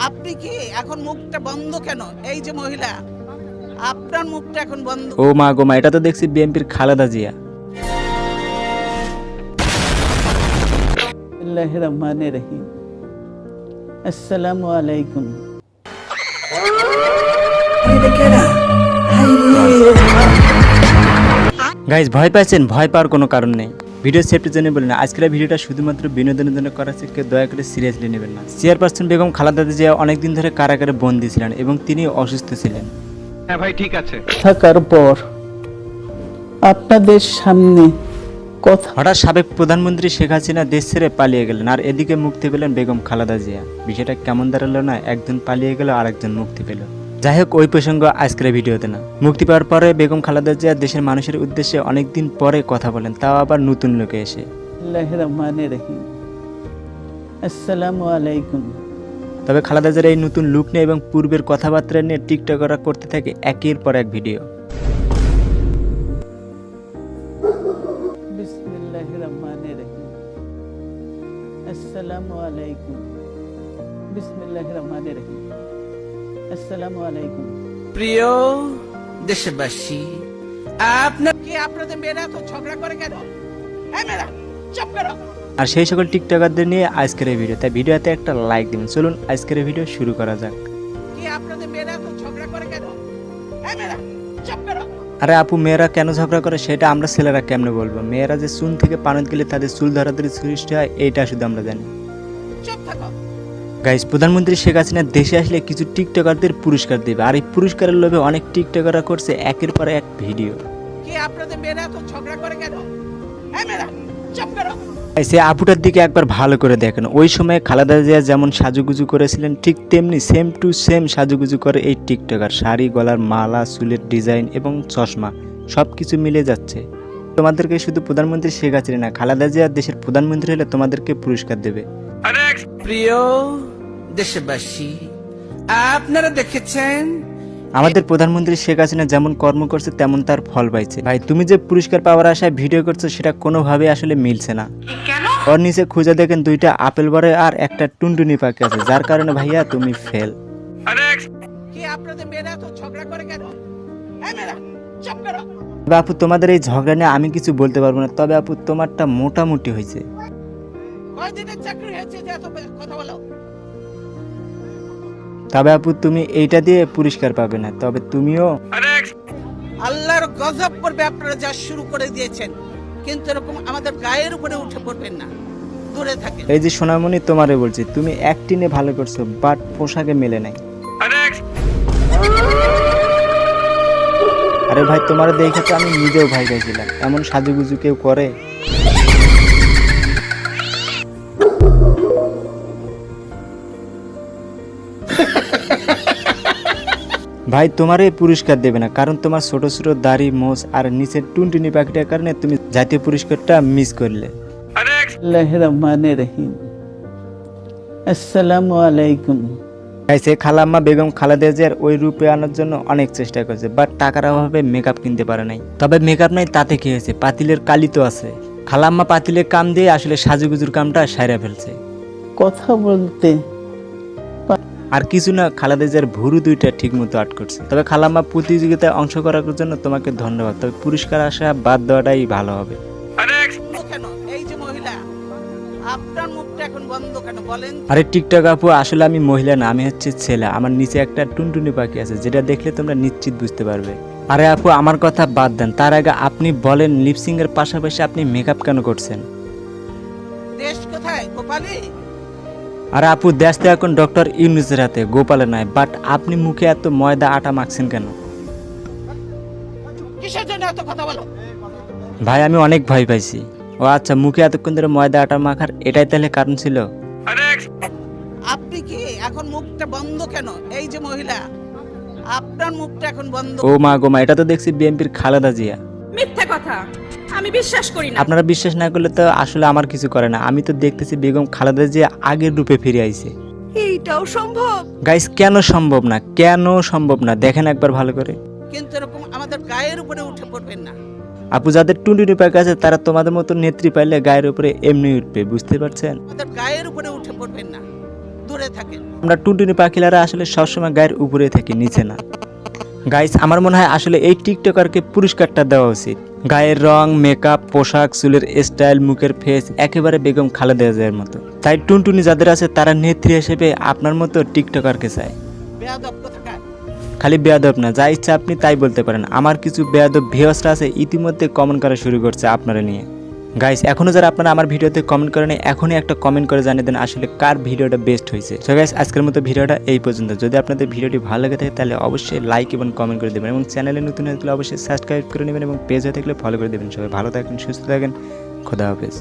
আপনি কি এখন মুখটা বন্ধ কেন? এই যে মহিলা, আপনার মুখটা এখন বন্ধ। ও মা গো মা, এটা তো দেখছি বিএনপির খালেদা জিয়া। বিসমিল্লাহির রহমানির রহিম। আসসালামু আলাইকুম। গাইজ ভয় পাচ্ছেন? ভয় পাওয়ার কোনো কারণ নেই। ভিডিও সেফটির জন্য বলি না, আজকের ভিডিওটা শুধুমাত্র বিনোদনের জন্য করা হচ্ছে, কেউ দয়া করে সিরিয়াসলি নেবেন না। চেয়ারপারসন বেগম খালেদা জিয়া অনেকদিন ধরে কারাগারে বন্দী ছিলেন এবং তিনি অসুস্থ ছিলেন। হ্যাঁ ভাই, ঠিক আছে। থাকার পর আপনাদের সামনে কথা হঠাৎ সাবেক প্রধানমন্ত্রী শেখ হাসিনা দেশ ছেড়ে পালিয়ে গেলেন, আর এদিকে মুক্তি পেলেন বেগম খালেদা জিয়া। বিষয়টা কেমন দাঁড়ালো না, একজন পালিয়ে গেল আর একজন মুক্তি পেল। যাই হোক, ওই প্রসঙ্গ আজকের ভিডিওতে না। মুক্তি পাওয়ার পরে বেগম খালেদা জিয়া দেশের মানুষের উদ্দেশ্যে অনেকদিন পরে কথা বলেন, তাও আবার নতুন লোকে এসে। বিসমিল্লাহির রহমানির রহিম। আসসালামু আলাইকুম। তবে খালেদা জিয়ার এই নতুন লুক নিয়ে এবং পূর্বের কথাবার্তা নিয়ে টিকটকরা করতে থাকে একের পর এক ভিডিও। বিসমিল্লাহির রহমানির রহিম। আসসালামু আলাইকুম। বিসমিল্লাহির রহমানির রহিম। আসসালামু আলাইকুম। প্রিয় দেশবাসী, আপনাদের মেয়েরা তো ঝগড়া করে কেন? হ্যাঁ মেয়েরা, চুপ করো। আর সেই সকল টিকটকারদের নিয়ে আজকের এই ভিডিও, তাই ভিডিওতে একটা লাইক দিবেন। চলুন আজকের এই ভিডিও শুরু করা যাক। কি আপনাদের মেয়েরা তো ঝগড়া করে কেন? হ্যাঁ মেয়েরা, চুপ করো। আরে আপু, মেয়েরা কেন ঝগড়া করে সেটা আমরা ছেলেরা কেমনে বলবো? মেয়েরা যে চুন থেকে পানত গেলে তাদের চুল ধরাধরি সৃষ্টি হয়, এইটা শুধু আমরা জানি। চুপ থাকো। গাইস, প্রধানমন্ত্রী শেখ হাসিনা দেশে আসলে কিছু টিকটকারদের পুরস্কার দেবে, আর এই পুরস্কারের লোভে অনেক টিকটকাররা করছে একের পর এক ভিডিও। কি আপনাদের মেয়েরা তো ঝগড়া করে কেন? হ্যাঁ মেয়েরা, চুপ করো। সে আপুটার দিকে একবার ভালো করে দেখেন। ওই সময় খালেদা জিয়া যেমন সাজুগুজু করেছিলেন, ঠিক তেমনি সেম টু সেম সাজুগুজু করে এই টিকটকার। শাড়ি, গলার মালা, চুলের ডিজাইন এবং চশমা সব কিছু মিলে যাচ্ছে। তোমাদেরকে শুধু প্রধানমন্ত্রী শেখ হাসিনা না, খালেদা জিয়া দেশের প্রধানমন্ত্রী হলে তোমাদেরকে পুরস্কার দেবে। প্রিয় দেশবাসী, আপনারা দেখেছেন আমাদের প্রধানমন্ত্রী শেখ হাসিনা যেমন কর্ম করছে তেমন তার ফল পাইছে। ভাই, তুমি যে পুরস্কার পাওয়ার আশায় ভিডিও করছো সেটা কোনোভাবে আসলে মিলছে না। ওর নিচে খুঁজে দেখেন দুইটা আপেল বরে আর একটা টুনটুনি পাখি আছে, যার কারণে ভাইয়া তুমি ফেল। কি আপনাদের মেয়েরা তো ঝগড়া করে কেন? হ্যাঁ মেয়েরা, চুপ করো। তবে আপু, তোমাদের এই ঝগড়া নিয়ে আমি কিছু বলতে পারবো না। তবে আপু, তোমারটা মোটামুটি হয়েছে। কয়দিনের চাকরি হয়েছে যে এত কথা বলো? তবে আপু, তুমি এইটা দিয়ে পুরস্কার পাবে না, তবে তুমিও আল্লাহর গজব করবে আপনারা যা শুরু করে দিয়েছেন, কিন্তু এরকম আমাদের গায়ের উপরে উঠে পড়বেন না, দূরে থাকেন। এই যে সোনামণি, তোমারে বলছি, তুমি অ্যাক্টিংয়ে ভালো করছো, বাট পোশাকে মেলে নাই। আরে ভাই, তোমার দেখে তো আমি নিজেও ভয় পেয়েছিলাম। এমন সাজুগুজু কেউ করে? ভাই, তোমার এই পুরস্কার দেবে না, কারণ তোমার ছোট ছোট দাড়ি, মোজ আর নিচের টুনটুনি পাখিটার কারণে তুমি জাতীয় পুরস্কারটা মিস করলে। বিসমিল্লাহির রহমানির রহিম। আসসালামু আলাইকুম। সে খালাম্মা বেগম খালেদা জিয়ার ওই রূপে আনার জন্য অনেক চেষ্টা করেছে, বাট টাকার অভাবে মেকআপ কিনতে পারে নাই। তবে মেকআপ নাই তাতে কি হয়েছে, পাতিলের কালি তো আছে। খালাম্মা পাতিলের কাম দিয়ে আসলে সাজুগুজুর কামটা সাইরা ফেলছে। কথা বলতে আর কিছু না, খালেদা জিয়ার ভুরু দুইটা ঠিক মতো আট করছে। তবে খালাম্মা, প্রতিযোগিতায় অংশ করার জন্য তোমাকে ধন্যবাদ, তবে পুরস্কার আসা বাদ দেওয়াটাই ভালো হবে। কেন? এই যে মহিলা, আপনার মুখটা এখন বন্ধ কেন বলেন? আরে টিকটক আপু, আসলে আমি মহিলা না, আমি হচ্ছে ছেলে। আমার নিচে একটা টুনটুনি পাখি আছে, যেটা দেখলে তোমরা নিশ্চিত বুঝতে পারবে। আরে আপু, আমার কথা বাদ দেন, তার আগে আপনি বলেন লিপসিং এর পাশাপাশি আপনি মেকআপ কেন করছেন? দেশ কোথায়? গোপালী? আরে আপু, দেশ তো এখন ডক্টর ইউনূসের হাতে, গোপালে নয়। বাট আপনি মুখে এত ময়দা আটা মাখছেন কেন? কিসের জন্য এত কথা বলো? ভাই, আমি অনেক ভয় পাইছি। ও আচ্ছা, মুখে এতক্ষণ ধরে ময়দা আটা মাখার এটাই তাহলে কারণ ছিল? আপনি কি এখন মুখটা বন্ধ কেন? এই যে মহিলা, আপনার মুখটা এখন বন্ধ। ও মা গো মা, এটা তো দেখছি বিএনপির খালেদা জিয়া। মিথ্যা কথা, আমি বিশ্বাস করি না। আপনারা বিশ্বাস না করলে তো আসলে আমার কিছু করে না। আমি তো দেখতেছি বেগম খালেদা জিয়া আগের রূপে ফিরে আইছে। এইটাও সম্ভব? গাইস, কেন সম্ভব না? কেন সম্ভব না? দেখেন একবার ভালো করে। কিন্তু এরকম আমাদের গায়ের উপরে উঠে পড়বেন না। আপু, যাদের টুনটুনি পাখি আছে তারা তোমাদের মতো নেত্রী পাইলে গায়ের উপরে এমনি উঠবে, বুঝতে পারছেন? আমাদের গায়ের উপরে উঠে পড়বেন না, দূরে থাকেন। আমরা টুনটুনি পাখিলারা আসলে সবসময় গায়ের উপরে থাকি, নিচে না। গাইস, আমার মনে হয় আসলে এই টিকটকারকে পুরস্কারটা দেওয়া উচিত। গায়ের রং, মেকআপ, পোশাক, চুলের স্টাইল, মুখের ফেস একেবারে বেগম খালেদা জিয়ার মতো। তাই টুনটুনি যাদের আছে তারা নেত্রী হিসেবে আপনার মতো টিকটকারকে চায়। বেয়াদব কোথাকার। খালি বেয়াদব না, যা ইচ্ছা আপনি তাই বলতে পারেন। আমার কিছু বেয়াদব ভিউয়ার্সরা আছে ইতিমধ্যে কমেন্ট করা শুরু করছে আপনারা নিয়ে। গাইস, এখনো যারা আপনারা আমার ভিডিওতে কমেন্ট করেন, এখনই একটা কমেন্ট করে জানিয়ে দেন আসলে কার ভিডিওটা বেস্ট হয়েছে। সো গাইস, আজকের মতো ভিডিওটা এই পর্যন্ত। যদি আপনাদের ভিডিওটি ভালো লেগে থাকে তাহলে অবশ্যই লাইক এবং কমেন্ট করে দেবেন এবং চ্যানেলে নতুন হয়ে থাকলে অবশ্যই সাবস্ক্রাইব করে নেবেন এবং পেজ হয়ে থাকলে ফলো করে দেবেন। সবাই ভালো থাকেন, সুস্থ থাকেন, খোদা হাফেজ।